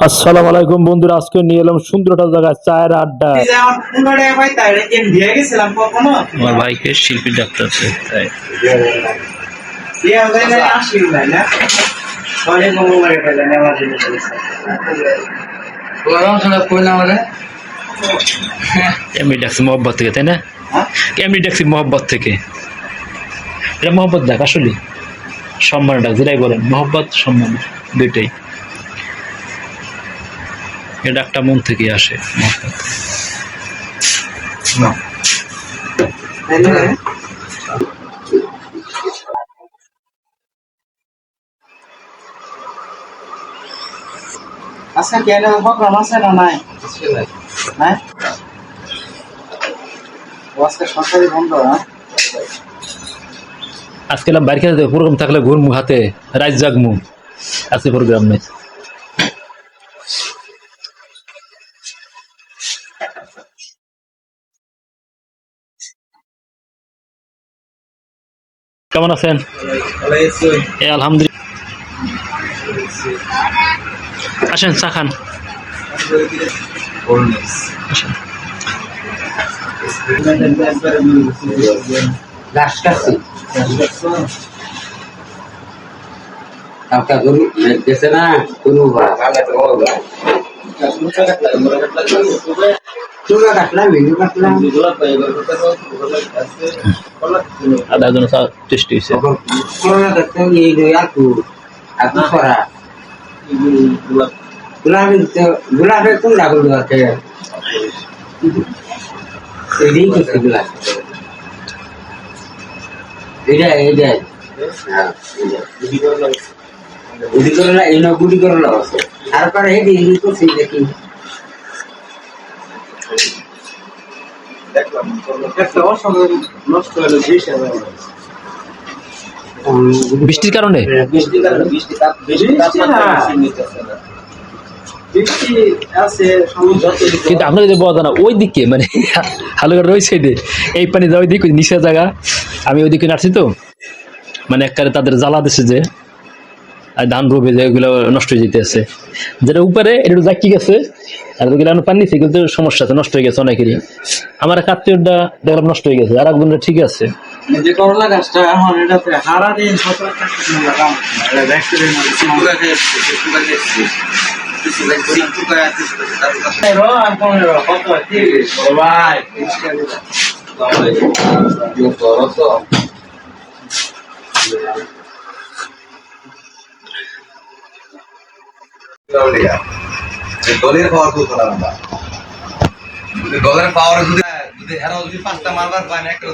আসসালামু আলাইকুম বন্ধুরা, আজকে নিয়ে এলাম সুন্দর একটা জায়গায় চায়ের আড্ডা। আমার ভাইকে শিল্পী ডাকতেছে তাই এমনি ডাকছি মহব্বত থেকে, তাই না? এমনি ডাকছি মহব্বত থেকে। এটা মহব্বত ডাক, আসলে সম্মান ডাক, যেটাই বলেন মহব্বত সম্মান দুইটাই। এ ডাকটা মন থেকে আসে। আচ্ছা কেন প্রোগ্রাম আছে না নাই? হ্যাঁ আজকে সরকারি বন্ধ। আজকে বাইরে খেতে প্রোগ্রাম থাকলে ঘুরমু হাতে রাত জাগমু, আজকে প্রোগ্রাম নেই। কেমন আছেন? আলহামদুলিল্লাহ। আসেন চা খান। গেছে না কোনো আধা ঘন্টা চা টেস্টি হয়েছে। গুলাবে কোন লাগল আছে এদিন কিছু গুলা এটা এটা হ্যাঁ গুড়ি করলা এই না গুড়ি করলা আছে তারপরে এই দিন তো সেই দেখি দেখলাম একটা অসাধারণ নষ্ট হলো বৃষ্টির কারণে কিন্তু আপনার যদি বলা না ওই দিকে মানে হালুকা রয়েছে এই পানি যা ওই দিক নিচের জায়গা, আমি ওই দিকে নাড়ছি তো মানে একবারে তাদের জ্বালা দিচ্ছে যে ধান রোবে যেগুলো নষ্ট হয়ে যেতে আছে, যেটা উপরে এটা জাকি গেছে আর ওগুলো পানি নিচ্ছে কিন্তু সমস্যা আছে, নষ্ট হয়ে গেছে অনেকেরই। আমার এক আত্মীয়টা দেখলাম নষ্ট হয়ে গেছে, আর একজনটা ঠিক আছে। যে করলা গাছটা এখন এটাতে হারা দিন দলের পাওয়ার তো না, দলের পাওয়ার যদি এরা যদি 5টা মারবার পায় না একটা